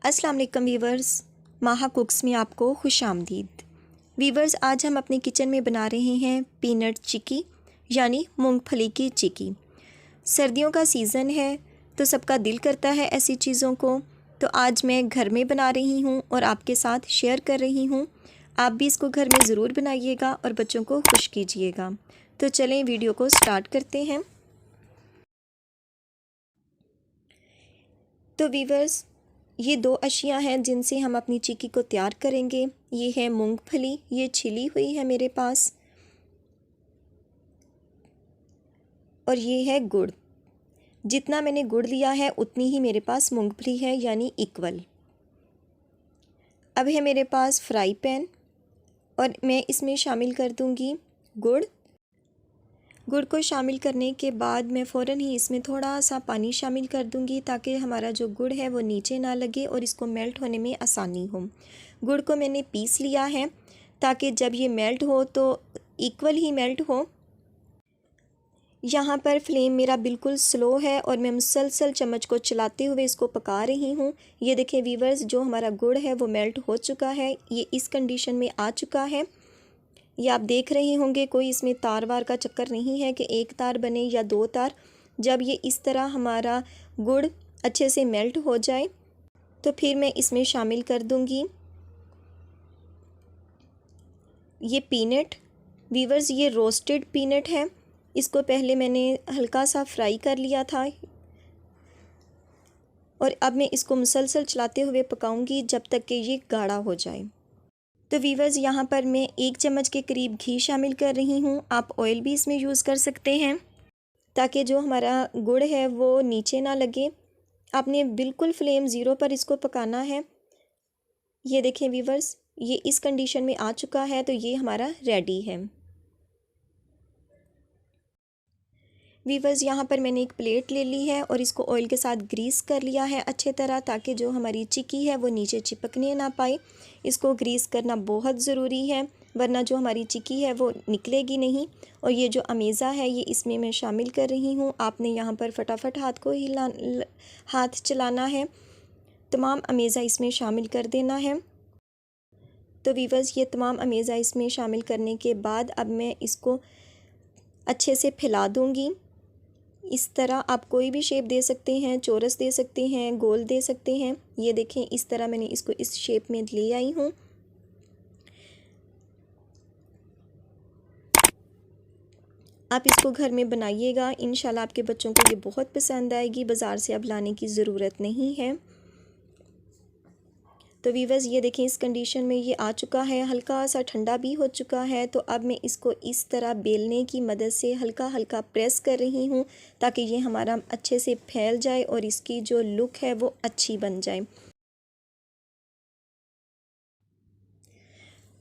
अस्सलाम वालेकुम वीवर्स, माहा कुक्स में आपको खुशामदीद। वीवर्स, आज हम अपने किचन में बना रहे हैं पीनट चिक्की यानी मूंगफली की चिक्की। सर्दियों का सीज़न है तो सबका दिल करता है ऐसी चीज़ों को, तो आज मैं घर में बना रही हूँ और आपके साथ शेयर कर रही हूँ। आप भी इसको घर में ज़रूर बनाइएगा और बच्चों को खुश कीजिएगा। तो चलें वीडियो को स्टार्ट करते हैं। तो वीवर्स, ये दो अशिया हैं जिनसे हम अपनी चिक्की को तैयार करेंगे। ये है मूंगफली, ये छिली हुई है मेरे पास, और ये है गुड़। जितना मैंने गुड़ लिया है उतनी ही मेरे पास मूंगफली है, यानी इक्वल। अब है मेरे पास फ्राई पैन और मैं इसमें शामिल कर दूंगी गुड़। गुड़ को शामिल करने के बाद मैं फ़ौरन ही इसमें थोड़ा सा पानी शामिल कर दूंगी ताकि हमारा जो गुड़ है वो नीचे ना लगे और इसको मेल्ट होने में आसानी हो। गुड़ को मैंने पीस लिया है ताकि जब ये मेल्ट हो तो इक्वल ही मेल्ट हो। यहाँ पर फ्लेम मेरा बिल्कुल स्लो है और मैं मुसलसल चम्मच को चलाते हुए इसको पका रही हूँ। ये देखें वीवर्स, जो हमारा गुड़ है वो मेल्ट हो चुका है, ये इस कंडीशन में आ चुका है। ये आप देख रहे होंगे, कोई इसमें तार वार का चक्कर नहीं है कि एक तार बने या दो तार। जब ये इस तरह हमारा गुड़ अच्छे से मेल्ट हो जाए तो फिर मैं इसमें शामिल कर दूंगी ये पीनट। वीवर्स, ये रोस्टेड पीनट है। इसको पहले मैंने हल्का सा फ्राई कर लिया था और अब मैं इसको मुसलसल चलाते हुए पकाऊंगी जब तक कि ये गाढ़ा हो जाए। तो वीवर्स, यहाँ पर मैं 1 चम्मच के करीब घी शामिल कर रही हूँ। आप ऑयल भी इसमें यूज़ कर सकते हैं ताकि जो हमारा गुड़ है वो नीचे ना लगे। आपने बिल्कुल फ्लेम ज़ीरो पर इसको पकाना है। ये देखें वीवर्स, ये इस कंडीशन में आ चुका है, तो ये हमारा रेडी है। वीवर्स, यहाँ पर मैंने एक प्लेट ले ली है और इसको ऑयल के साथ ग्रीस कर लिया है अच्छे तरह, ताकि जो हमारी चिक्की है वो नीचे चिपकने ना पाए। इसको ग्रीस करना बहुत ज़रूरी है, वरना जो हमारी चिक्की है वो निकलेगी नहीं। और ये जो अमेज़ा है ये इसमें मैं शामिल कर रही हूँ। आपने यहाँ पर फटाफट हाथ चलाना है, तमाम अमेज़ा इसमें शामिल कर देना है। तो वीवर्स, ये तमाम अमेज़ा इसमें शामिल करने के बाद अब मैं इसको अच्छे से फैला दूँगी। इस तरह आप कोई भी शेप दे सकते हैं, चौरस दे सकते हैं, गोल दे सकते हैं। ये देखें, इस तरह मैंने इसको इस शेप में ले आई हूँ। आप इसको घर में बनाइएगा, इंशाल्लाह आपके बच्चों को ये बहुत पसंद आएगी। बाज़ार से अब लाने की ज़रूरत नहीं है। तो वीवर्स, ये देखें, इस कंडीशन में ये आ चुका है, हल्का सा ठंडा भी हो चुका है। तो अब मैं इसको इस तरह बेलने की मदद से हल्का हल्का प्रेस कर रही हूँ ताकि ये हमारा अच्छे से फैल जाए और इसकी जो लुक है वो अच्छी बन जाए।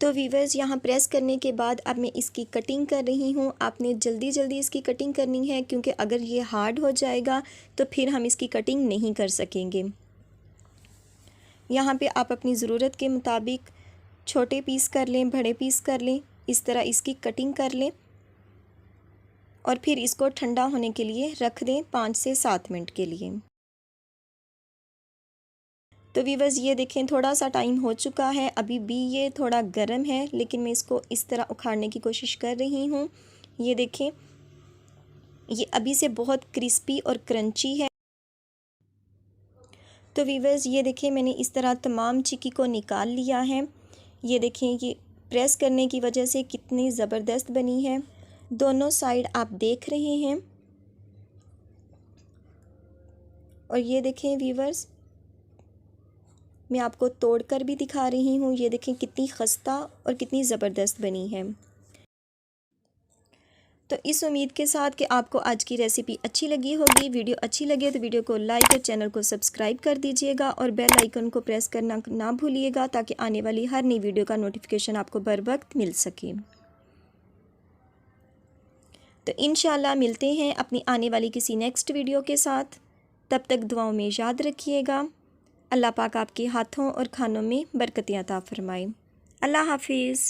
तो वीवर्स, यहाँ प्रेस करने के बाद अब मैं इसकी कटिंग कर रही हूँ। आपने जल्दी जल्दी इसकी कटिंग करनी है, क्योंकि अगर ये हार्ड हो जाएगा तो फिर हम इसकी कटिंग नहीं कर सकेंगे। यहाँ पे आप अपनी ज़रूरत के मुताबिक छोटे पीस कर लें, बड़े पीस कर लें, इस तरह इसकी कटिंग कर लें और फिर इसको ठंडा होने के लिए रख दें 5 से 7 मिनट के लिए। तो वीवर्स, ये देखें, थोड़ा सा टाइम हो चुका है, अभी भी ये थोड़ा गर्म है, लेकिन मैं इसको इस तरह उखाड़ने की कोशिश कर रही हूँ। ये देखें, ये अभी से बहुत क्रिस्पी और क्रंची है। तो वीवर्स, ये देखें, मैंने इस तरह तमाम चिक्की को निकाल लिया है। ये देखें, ये प्रेस करने की वजह से कितनी ज़बरदस्त बनी है। दोनों साइड आप देख रहे हैं। और ये देखें वीवर्स, मैं आपको तोड़कर भी दिखा रही हूँ। ये देखें कितनी खस्ता और कितनी ज़बरदस्त बनी है। तो इस उम्मीद के साथ कि आपको आज की रेसिपी अच्छी लगी होगी। वीडियो अच्छी लगे तो वीडियो को लाइक और चैनल को सब्सक्राइब कर दीजिएगा और बेल आइकन को प्रेस करना ना भूलिएगा ताकि आने वाली हर नई वीडियो का नोटिफिकेशन आपको बर वक्त मिल सके। तो इंशाल्लाह मिलते हैं अपनी आने वाली किसी नेक्स्ट वीडियो के साथ। तब तक दुआओं में याद रखिएगा। अल्लाह पाक आपके हाथों और खानों में बरकतें अता फरमाए। अल्लाह हाफिज़।